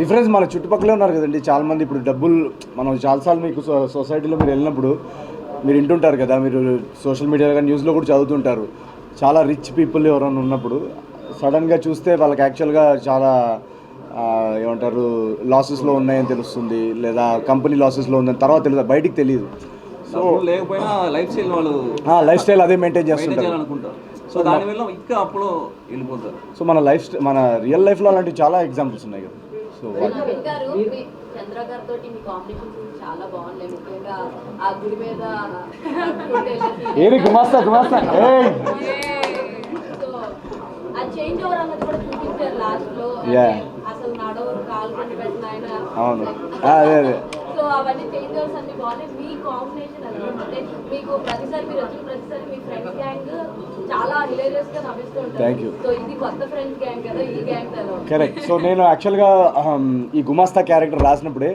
Difference మన చుట్టుపక్కలే ఉన్నారు కదండి చాలామంది. ఇప్పుడు డబ్బులు మనం చాలాసార్లు మీకు సొసైటీలో మీరు వెళ్ళినప్పుడు మీరు వింటుంటారు కదా, మీరు సోషల్ మీడియా కానీ న్యూస్లో కూడా చదువుతుంటారు. చాలా రిచ్ పీపుల్ ఎవరైనా ఉన్నప్పుడు సడన్గా చూస్తే వాళ్ళకి యాక్చువల్గా చాలా ఏమంటారు లాసెస్లో ఉన్నాయని తెలుస్తుంది, లేదా కంపెనీ లాసెస్లో ఉందని తర్వాత తెలుసు, బయటికి తెలియదు. సో లేకపోయినా లైఫ్ స్టైల్ అదే మెయింటైన్ చేస్తుంటారు. సో దానివల్ల ఇంకా అప్పుడు వెళ్ళిపోతారు. సో మన రియల్ లైఫ్లో అలాంటివి చాలా ఎగ్జాంపుల్స్ ఉన్నాయి కదా. సో చంద్ర గారితో మీ కాంబినేషన్ చాలా బాగున్నాయి. ముఖ్యంగా ఆ గుడి మీద ఏది గుమాస్తా ఆ చేంజ్ ఓవర్ అన్నది కూడా చూపించారు లాస్ట్ లో. అసలు నడవరు, కాలు కొని పెట్టిన ఆయన. అవును, అదే సో అవన్నీ చేంజ్ ఓవర్స్ అన్ని బాగున్నాయి. మీ కాంబినేషన్ ఎలా అంటే మీకు ప్రతిసారి మీరు వచ్చిన ప్రతిసారి మీ ఫ్రెండ్స్ గ్యాంగ్ చాలా హిలేరియస్ గా నవ్విస్తూ ఉంటారు. Thank you. సో ఇది కొత్త ఫ్రెండ్స్ గ్యాంగ్ కదా, ఈ గ్యాంగ్ ఎలా? కరెక్ట్. సో నేను యాక్చువల్గా ఈ గుమాస్తా క్యారెక్టర్ రాసినప్పుడే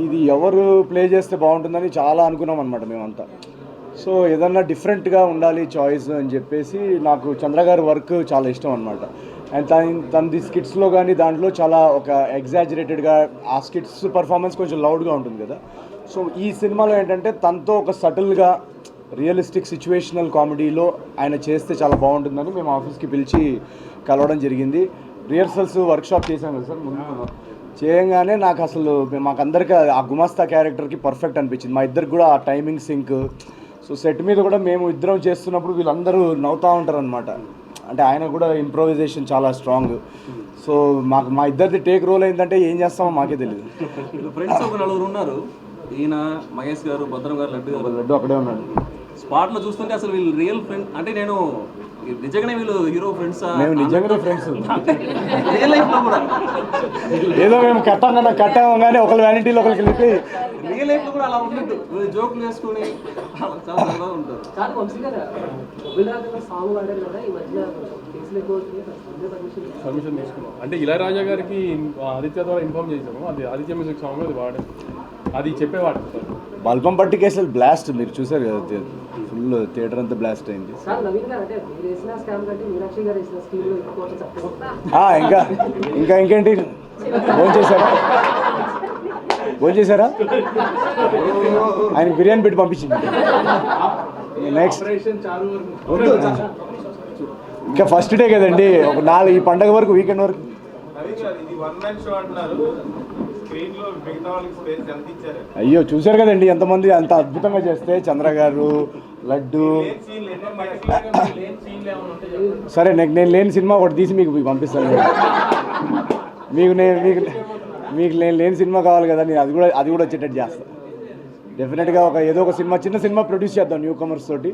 ఇది ఎవరు ప్లే చేస్తే బాగుంటుందని చాలా అనుకున్నాం అనమాట మేమంతా. సో ఏదన్నా డిఫరెంట్గా ఉండాలి చాయిస్ అని చెప్పేసి నాకు చంద్ర గారి వర్క్ చాలా ఇష్టం అనమాట. అండ్ తనది స్కిట్స్లో కానీ దాంట్లో చాలా ఒక ఎగ్జాజరేటెడ్గా ఆ స్కిట్స్ పర్ఫార్మెన్స్ కొంచెం లౌడ్గా ఉంటుంది కదా. సో ఈ సినిమాలో ఏంటంటే తనతో ఒక సటిల్గా రియలిస్టిక్ సిచ్యువేషనల్ కామెడీలో ఆయన చేస్తే చాలా బాగుంటుందని మేము ఆఫీస్కి పిలిచి కలవడం జరిగింది. రిహర్సల్స్ వర్క్షాప్ చేశాం కదా సార్. ముందు చేయంగానే నాకు అసలు మాకందరికీ ఆ గుమాస్తా క్యారెక్టర్కి పర్ఫెక్ట్ అనిపించింది. మా ఇద్దరికి కూడా ఆ టైమింగ్ సింక్. సో సెట్ మీద కూడా మేము ఇద్దరం చేస్తున్నప్పుడు వీళ్ళందరూ నవ్వుతూ ఉంటారు అనమాట. అంటే ఆయన కూడా ఇంప్రొవైజేషన్ చాలా స్ట్రాంగ్. సో మా ఇద్దరిది టేక్ రోల్ ఏంటంటే ఏం చేస్తామో మాకే తెలియదు. ఫ్రెండ్స్ ఒక నలుగురు ఉన్నారు, ఈయన మహేష్ గారు, భద్రం గారు, లడ్డు అక్కడే ఉన్నాడు. స్పాట్లో చూస్తుంటే అసలు వీళ్ళు రియల్ ఫ్రెండ్ అంటే నేను నిజంగానే వీళ్ళు హీరో ఫ్రెండ్స్. మేము నిజంగానే ఫ్రెండ్స్. రియల్ లైఫ్లో కూడా ఏదో మేము కట్టామగానే ఒకరి వ్యానిటీలో ఒకరికి వెళ్ళి రియల్ లైఫ్లో కూడా అలా ఉండదు. జోకులు వేసుకుని చాలా సరదాగా ఉంటారు. పర్మిషన్ తీసుకున్నాం అంటే ఇళయరాజా గారికి ఆదిత్య ద్వారా ఇన్ఫార్మ్ చేసాము. అది ఆదిత్య మ్యూజిక్ సాంగ్ అది వాడే అది చెప్పేవాడు. బల్పం పట్టి కేసులు బ్లాస్ట్ మీరు చూసారు కదా, ఫుల్ థియేటర్ అంతా బ్లాస్ట్ అయింది. ఇంకేంటి భోంచేశారా? ఆయన బిర్యానీ పెట్టి పంపించింది. నెక్స్ట్ ఇంకా ఫస్ట్ డే కదండి, ఒక 4 ఈ పండగ వరకు వీకెండ్ వరకు. అయ్యో చూశారు కదండి ఎంతమంది అంత అద్భుతంగా చేస్తే. చంద్ర గారు, లడ్డు. సరే నేను లేని సినిమా ఒకటి తీసి మీకు పంపిస్తాను. మీకు నేను లేని సినిమా కావాలి కదా, నేను అది కూడా వచ్చేటట్టు చేస్తాను. డెఫినెట్గా ఏదో ఒక చిన్న సినిమా ప్రొడ్యూస్ చేద్దాం న్యూ కమర్స్ తోటి.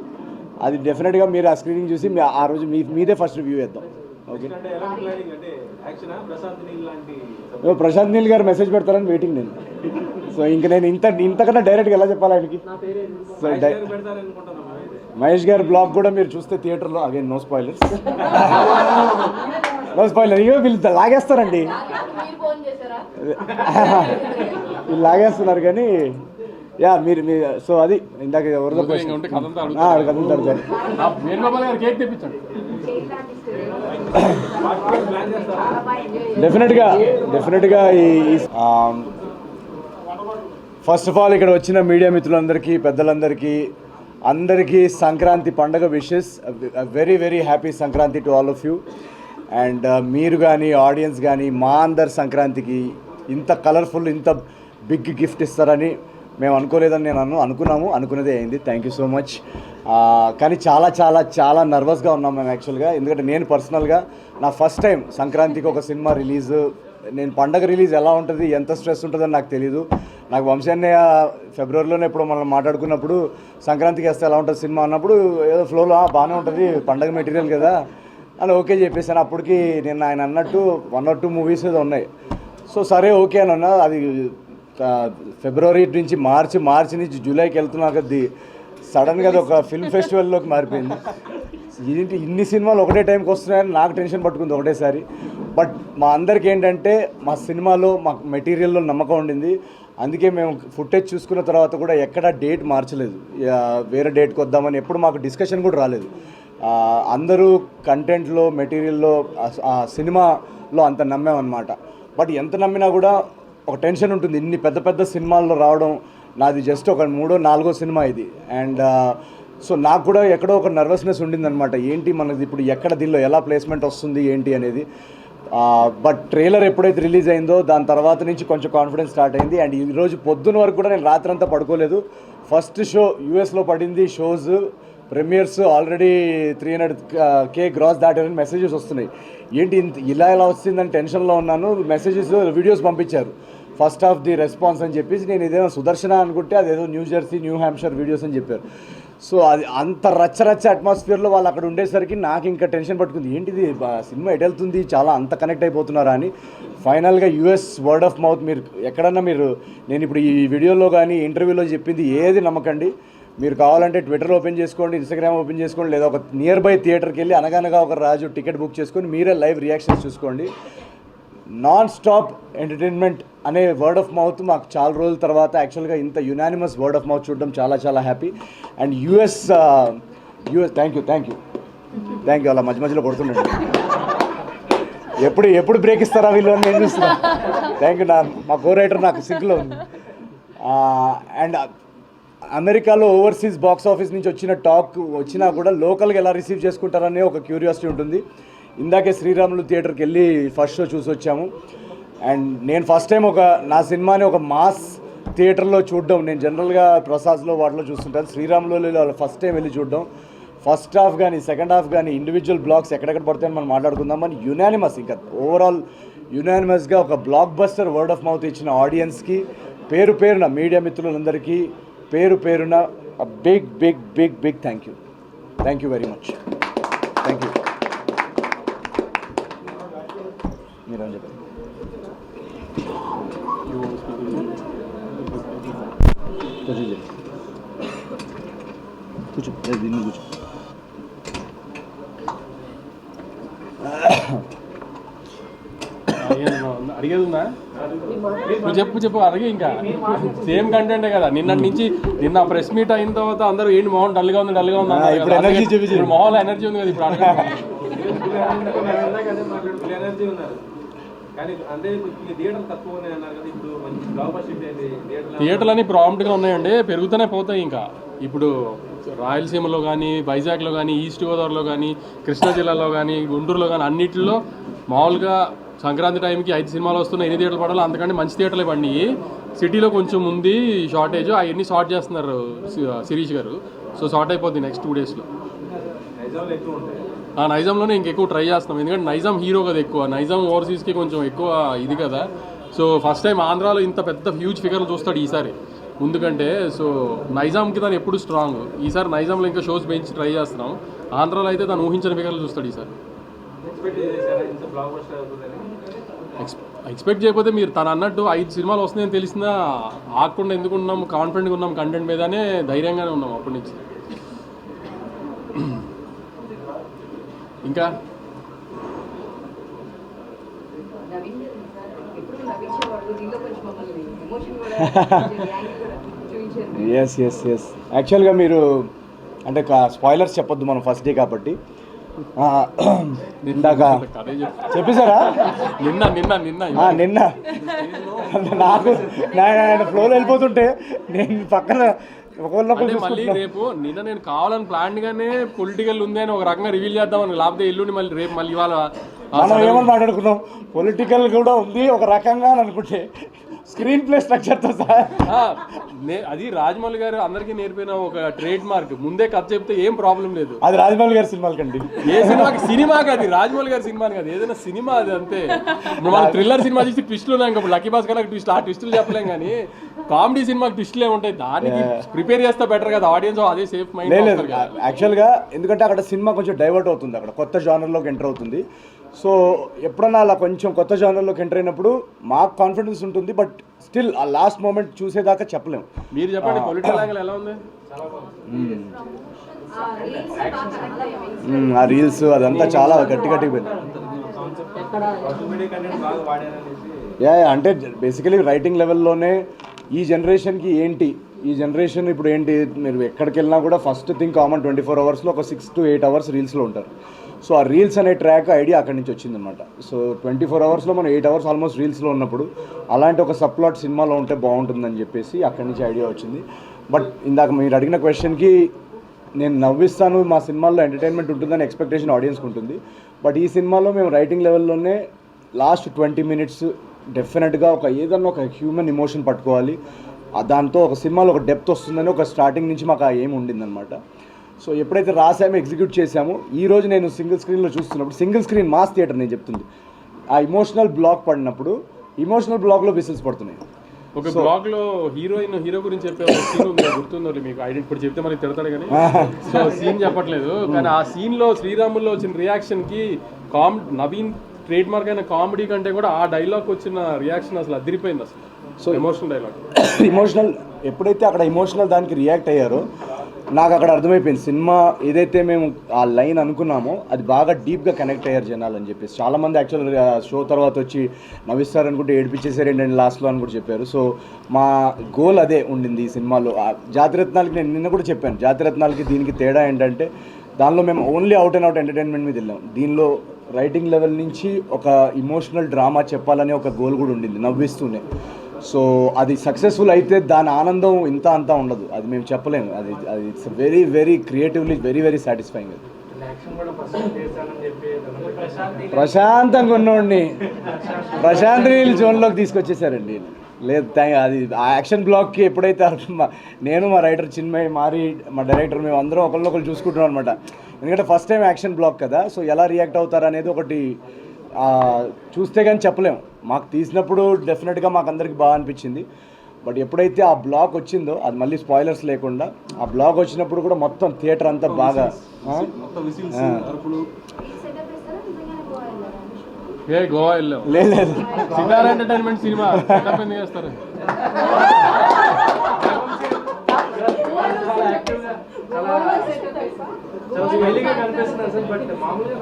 అది డెఫినెట్గా మీరు ఆ స్క్రీనింగ్ చూసి ఆ రోజు మీదే ఫస్ట్ రివ్యూ చేద్దాం. ఓకే. ప్రశాంత్ నీల్ గారు మెసేజ్ పెడతారని వెయిటింగ్ నేను. సో ఇంక నేను ఇంతకన్నా డైరెక్ట్గా ఎలా చెప్పాలి ఆయనకి. సో మహేష్ గారి బ్లాగ్ కూడా మీరు చూస్తే థియేటర్లో, అగైన్ నో స్పాయిలర్స్, ఇవో వీళ్ళు లాగేస్తారండి, వీళ్ళు లాగేస్తున్నారు కానీ మీరు సో అది ఇందాక ఎవరిలో కదులుతాడు సార్. డెఫినెట్గా ఫస్ట్ ఆఫ్ ఆల్ ఇక్కడ వచ్చిన మీడియా మిత్రులందరికీ, పెద్దలందరికీ, అందరికీ సంక్రాంతి పండుగ wishes. Very very happy Sankranti to all of you. And మీరు కానీ ఆడియన్స్ కానీ మా అందరి సంక్రాంతికి ఇంత కలర్ఫుల్, ఇంత బిగ్ గిఫ్ట్ ఇస్తారని మేము అనుకోలేదని అనుకున్నదే అయింది. Thank you so much. కానీ చాలా చాలా చాలా నర్వస్గా ఉన్నాం మేము యాక్చువల్గా. ఎందుకంటే నేను పర్సనల్గా నా ఫస్ట్ టైం సంక్రాంతికి ఒక సినిమా రిలీజ్. నేను పండగ రిలీజ్ ఎలా ఉంటుంది, ఎంత స్ట్రెస్ ఉంటుందని నాకు తెలీదు. నాకు వంశీన్నయ్య ఫిబ్రవరిలోనే ఎప్పుడు మనం మాట్లాడుకున్నప్పుడు సంక్రాంతికి వేస్తే ఎలా ఉంటుంది సినిమా అన్నప్పుడు ఏదో ఫ్లోలో బాగానే ఉంటుంది, పండగ మెటీరియల్ కదా అని ఓకే చెప్పేసాను. అప్పటికి నేను ఆయన అన్నట్టు 1 or 2 మూవీస్ ఏదో ఉన్నాయి. సో సరే ఓకే అని అన్నా. అది ఫిబ్రవరి నుంచి మార్చి నుంచి జూలైకి వెళ్తున్నాక అది సడన్గా అది ఒక ఫిల్మ్ ఫెస్టివల్లోకి మారిపోయింది. ఏంటి ఇన్ని సినిమాలు ఒకటే టైంకి వస్తున్నాయని నాకు టెన్షన్ పట్టుకుంది ఒకటేసారి. బట్ మా అందరికీ ఏంటంటే మా సినిమాలో మాకు మెటీరియల్లో నమ్మకం ఉండింది. అందుకే మేము ఫుటేజ్ చూసుకున్న తర్వాత కూడా ఎక్కడ డేట్ మార్చలేదు, వేరే డేట్కి వద్దామని ఎప్పుడు మాకు డిస్కషన్ కూడా రాలేదు. అందరూ కంటెంట్లో, మెటీరియల్లో, సినిమా లో అంత నమ్మామన్నమాట. బట్ ఎంత నమ్మినా కూడా ఒక టెన్షన్ ఉంటుంది, ఇన్ని పెద్ద పెద్ద సినిమాల్లో రావడం. నాది జస్ట్ ఒక 3వ 4వ సినిమా ఇది. అండ్ సో నాకు కూడా ఎక్కడో ఒక నర్వస్నెస్ ఉండిందనమాట, ఏంటి మనది ఇప్పుడు ఎక్కడ దీనిలో ఎలా ప్లేస్మెంట్ వస్తుంది ఏంటి అనేది. బట్ ట్రైలర్ ఎప్పుడైతే రిలీజ్ అయిందో దాని తర్వాత నుంచి కొంచెం కాన్ఫిడెన్స్ స్టార్ట్ అయింది. అండ్ ఈరోజు పొద్దున్న వరకు కూడా నేను రాత్రంతా పడుకోలేదు. ఫస్ట్ షో యూఎస్లో పడింది, shows premieres already 300K gross దాటారని మెసేజెస్ వస్తున్నాయి. ఏంటి ఇలా వస్తుందని టెన్షన్లో ఉన్నాను. మెసేజెస్ వీడియోస్ పంపించారు ఫస్ట్ హాఫ్ ది రెస్పాన్స్ అని చెప్పేసి. నేను ఇదేమో సుదర్శన అనుకుంటే అదేదో New Jersey New Hampshire videos అని చెప్పారు. సో అది అంత రచ్చ అట్మాస్ఫియర్లో వాళ్ళు అక్కడ ఉండేసరికి నాకు ఇంకా టెన్షన్ పట్టుకుంది, ఏంటిది సినిమా ఎటు వెళ్తుంది, చాలా అంత కనెక్ట్ అయిపోతున్నారా అని. ఫైనల్గా యూఎస్ వర్డ్ ఆఫ్ మౌత్. మీరు ఎక్కడన్నా నేను ఇప్పుడు ఈ వీడియోలో కానీ ఇంటర్వ్యూలో చెప్పింది ఏది నమ్మకండి. మీరు కావాలంటే ట్విట్టర్ ఓపెన్ చేసుకోండి, ఇన్స్టాగ్రామ్ ఓపెన్ చేసుకోండి, లేదా ఒక నియర్ బై థియేటర్కి వెళ్ళి అనగనగా ఒక రాజు టికెట్ బుక్ చేసుకొని మీరే లైవ్ రియాక్షన్స్ చూసుకోండి. నాన్ స్టాప్ ఎంటర్టైన్మెంట్ అనే వర్డ్ ఆఫ్ మౌత్ మాకు చాలా రోజుల తర్వాత యాక్చువల్గా ఇంత యునానిమస్ వర్డ్ ఆఫ్ మౌత్ చూడడం చాలా happy. And US thank you అలా మధ్యలో కొడుతుండండి. ఎప్పుడు బ్రేక్ ఇస్తారా వీళ్ళు అని నేను చూస్తున్నా. Thank you. మా కో రైటర్ నాకు సింక్లో ఉంది. అండ్ అమెరికాలో ఓవర్సీస్ బాక్స్ ఆఫీస్ నుంచి వచ్చిన టాక్ వచ్చినా కూడా లోకల్గా ఎలా రిసీవ్ చేసుకుంటారనే ఒక క్యూరియాసిటీ ఉంటుంది. ఇందాకే శ్రీరాములు థియేటర్కి వెళ్ళి ఫస్ట్ షో చూసి వచ్చాము. అండ్ నేను ఫస్ట్ టైం నా సినిమాని ఒక మాస్ థియేటర్లో చూడడం. నేను జనరల్గా ప్రసాద్లో వాటిలో చూస్తుంటాను, శ్రీరాములు ఫస్ట్ టైం వెళ్ళి చూడడం. ఫస్ట్ హాఫ్ కానీ సెకండ్ హాఫ్ కానీ ఇండివిజువల్ బ్లాక్స్ ఎక్కడెక్కడ పడతాయని మనం మాట్లాడుకుందాం. అని యునానిమస్, ఇంకా ఓవరాల్ యునానిమస్గా ఒక blockbuster word of mouth ఇచ్చిన ఆడియన్స్కి పేరున మీడియా మిత్రులందరికీ పేరున big thank you very much. Thank you. మీరు అని చెప్పండి. కూర్చో దీన్ని కూర్చో. అడిగేది ఉందా? చెప్పు అడిగి. ఇంకా సేమ్ కంటెంటే కదా. నిన్న ప్రెస్ మీట్ అయిన తర్వాత అందరూ ఏంటి మొహం డల్గా ఉంది ఇప్పుడు మొహంలో ఎనర్జీ ఉంది కదా ఇప్పుడు అడగ. థియేటర్లు అని ప్రాంప్ట్గా ఉన్నాయండి, పెరుగుతూనే పోతాయి. ఇంకా ఇప్పుడు రాయలసీమలో కానీ, వైజాగ్లో కానీ, ఈస్ట్ గోదావరిలో కానీ, కృష్ణా జిల్లాలో కానీ, గుంటూరులో కానీ అన్నిటిలో మామూలుగా సంక్రాంతి టైంకి 5 సినిమాలు వస్తున్నాయి. ఎన్ని థియేటర్లు పడాలో అంతకంటే మంచి థియేటర్లు పడినాయి. సిటీలో కొంచెం ఉంది షార్టేజ్, అవన్నీ షార్ట్ చేస్తున్నారు శిరీష్ గారు. సో షార్ట్ అయిపోద్ది నెక్స్ట్ 2 డేస్లో. నైజాంలోనే ఇంకెక్కువ ట్రై చేస్తున్నాం, ఎందుకంటే నైజాం హీరో కదా ఎక్కువ. నైజాం ఓవర్సీస్కి కొంచెం ఎక్కువ ఇది కదా. సో ఫస్ట్ టైం ఆంధ్రాలో ఇంత పెద్ద హ్యూజ్ ఫిగర్లు చూస్తాడు ఈసారి ముందుకంటే. సో నైజాంకి తను ఎప్పుడు స్ట్రాంగ్. ఈసారి నైజాంలో ఇంకా షోస్ పెంచి ట్రై చేస్తున్నాం. ఆంధ్రాలో అయితే తను ఊహించిన ఫిగర్లు చూస్తాడు ఈసారి. ఎక్స్పెక్ట్ చేయకపోతే మీరు తను అన్నట్టు 5 సినిమాలు వస్తున్నాయని తెలిసినా ఆగకుండా ఎందుకు ఉన్నాం, కాన్ఫిడెంట్గా ఉన్నాం కంటెంట్ మీదనే, ధైర్యంగానే ఉన్నాం అప్పటి నుంచి. ఇంకా ఎస్ యాక్చువల్గా మీరు అంటే స్పాయిలర్స్ చెప్పొద్దు మనం ఫస్ట్ డే కాబట్టి. ఇందాక చెప్పేశారా? నిన్న నాకు ఫ్లోలో వెళ్ళిపోతుంటే నేను పక్కన మళ్ళీ రేపు నేను కావాలని ప్లాన్ గానే పొలిటికల్ ఉంది అని ఒక రకంగా రివీల్ చేద్దామని, లేకపోతే ఎల్లుండి మళ్ళీ రేపు మళ్ళీ ఇవాళ మనం ఏమని మాట్లాడుకున్నాం, పొలిటికల్ కూడా ఉంది ఒక రకంగా అని అనుకుంటే స్క్రీన్ ప్లే స్ట్రక్చర్తో సహా. అది రాజమౌళి గారు అందరికీ నేర్పిన ఒక ట్రేడ్ మార్క్. ముందే కథ చెప్తే ఏం ప్రాబ్లం లేదు. అది రాజమౌళి గారి సినిమాలకండి. ఏ సినిమాకి అది రాజమౌళి గారి సినిమాని కాదు, ఏదైనా సినిమా అది అంతే. మన థ్రిల్లర్ సినిమా చూసి ట్విస్టులు ఉన్నాయి, ఇంకా లక్కీ భాస్కర్ ట్విస్ట్, ఆ ట్విస్టులు చెప్పలేం. కానీ కామెడీ సినిమాకి ట్విస్టులు ఏముంటాయి, దానికి ప్రిపేర్ చేస్తే బెటర్ కదా ఆడియన్స్. అదే సేఫ్ మైండ్ లేదు యాక్చువల్గా, ఎందుకంటే అక్కడ సినిమా కొంచెం డైవర్ట్ అవుతుంది, అక్కడ కొత్త జానర్లోకి ఎంటర్ అవుతుంది. సో ఎప్పుడన్నా అలా కొంచెం కొత్త జానర్లోకి ఎంటర్ అయినప్పుడు మాకు కాన్ఫిడెన్స్ ఉంటుంది, బట్ స్టిల్ ఆ లాస్ట్ మూమెంట్ చూసేదాకా చెప్పలేము. మీరు చెప్పండి పొలిటికల్ యాంగిల్ ఎలా ఉంది? ఆ రీల్స్ అదంతా చాలా గట్టిగా పోయింది. అంటే బేసికలీ రైటింగ్ లెవెల్లోనే ఈ జనరేషన్కి ఏంటి, ఈ జనరేషన్ ఇప్పుడు ఏంటి, మీరు ఎక్కడికి వెళ్ళినా కూడా ఫస్ట్ థింగ్ కామన్ 24 అవర్స్లో ఒక 6 to 8 అవర్స్ రీల్స్లో ఉంటారు. సో ఆ రీల్స్ అనే ట్రాక్ ఐడియా అక్కడి నుంచి వచ్చిందనమాట. సో 24 అవర్స్లో మనం 8 అవర్స్ ఆల్మోస్ట్ రీల్స్లో ఉన్నప్పుడు అలాంటి ఒక సబ్ప్లాట్ సినిమాలో ఉంటే బాగుంటుందని చెప్పేసి అక్కడి నుంచి ఐడియా వచ్చింది. బట్ ఇందాక మీరు అడిగిన క్వశ్చన్కి నేను నవ్విస్తాను, మా సినిమాల్లో ఎంటర్టైన్మెంట్ ఉంటుందని ఎక్స్పెక్టేషన్ ఆడియన్స్కి ఉంటుంది. బట్ ఈ సినిమాలో మేము రైటింగ్ లెవెల్లోనే లాస్ట్ 20 మినిట్స్ డెఫినెట్గా ఏదన్నా ఒక హ్యూమన్ ఎమోషన్ పట్టుకోవాలి, దాంతో ఒక సినిమాలో ఒక డెప్త్ వస్తుందని ఒక స్టార్టింగ్ నుంచి మాకు ఆ ఏం ఉండిందనమాట. సో ఎప్పుడైతే రాసామో ఎగ్జిక్యూట్ చేసామో ఈరోజు నేను సింగిల్ స్క్రీన్లో చూస్తున్నప్పుడు, సింగిల్ స్క్రీన్ మాస్ థియేటర్ నేను చెప్తుంది, ఆ ఇమోషనల్ బ్లాక్ పడినప్పుడు ఇమోషనల్ బ్లాక్లో విసిల్స్ పడుతున్నాయి. ఒక బ్లాగ్ లో హీరో గురించి చెప్పే ఒక సీన్ ఉంది, గుర్తుందో మీకు? ఇప్పుడు చెప్తే మరి తిడతాడు కానీ సో సీన్ చెప్పట్లేదు, కానీ ఆ సీన్ లో శ్రీరాముల్లో వచ్చిన రియాక్షన్ కి నవీన్ ట్రేడ్ మార్క్ అయిన కామెడీ కంటే కూడా ఆ డైలాగ్ వచ్చిన రియాక్షన్ అసలు అదిరిపోయింది అసలు. సో ఎమోషనల్ డైలాగ్, ఎప్పుడైతే అక్కడ ఎమోషనల్ దానికి రియాక్ట్ అయ్యారో నాకు అక్కడ అర్థమైపోయింది సినిమా ఏదైతే మేము ఆ లైన్ అనుకున్నామో అది బాగా డీప్గా కనెక్ట్ అయ్యారు జనాలు అని చెప్పేసి. చాలామంది యాక్చువల్గా షో తర్వాత వచ్చి నవ్విస్తారు అనుకుంటే ఏడిపించేసారు ఏంటంటే లాస్ట్లో అని కూడా చెప్పారు. సో మా గోల్ అదే ఉండింది ఈ సినిమాలో. జాతిరత్నాలకి నేను నిన్న కూడా చెప్పాను, జాతిరత్నాలకి దీనికి తేడా ఏంటంటే దానిలో మేము only out and out entertainment మీద వెళ్ళాం. దీనిలో రైటింగ్ లెవెల్ నుంచి ఒక ఇమోషనల్ డ్రామా చెప్పాలనే ఒక గోల్ కూడా ఉండింది నవ్విస్తూనే. సో అది సక్సెస్ఫుల్ అయితే దాని ఆనందం ఇంత అంతా ఉండదు, అది మేము చెప్పలేము. అది it's very very creatively very very satisfying. అది ప్రశాంతంగా ఉన్నోడిని ప్రశాంత్ నీళ్ళు జోన్లోకి తీసుకొచ్చేసారండి. లేదు అది ఆ యాక్షన్ బ్లాక్కి ఎప్పుడైతే నేను మా రైటర్ చిన్మయ్ మారి మా డైరెక్టర్ మేము అందరం ఒకరినొకరు చూసుకుంటున్నాం అనమాట. ఎందుకంటే ఫస్ట్ టైం యాక్షన్ బ్లాక్ కదా, సో ఎలా రియాక్ట్ అవుతారు అనేది ఒకటి చూస్తే కానీ చెప్పలేము. మాకు తీసినప్పుడు డెఫినెట్గా మాకు అందరికి బాగా అనిపించింది. బట్ ఎప్పుడైతే ఆ బ్లాక్ వచ్చిందో, అది మళ్ళీ స్పాయిలర్స్ లేకుండా, ఆ బ్లాక్ వచ్చినప్పుడు కూడా మొత్తం థియేటర్ అంతా బాగా గోవా వెళ్ళాం. లేదు సితారా ఎంటర్టైన్మెంట్ సినిమా చేస్తారు.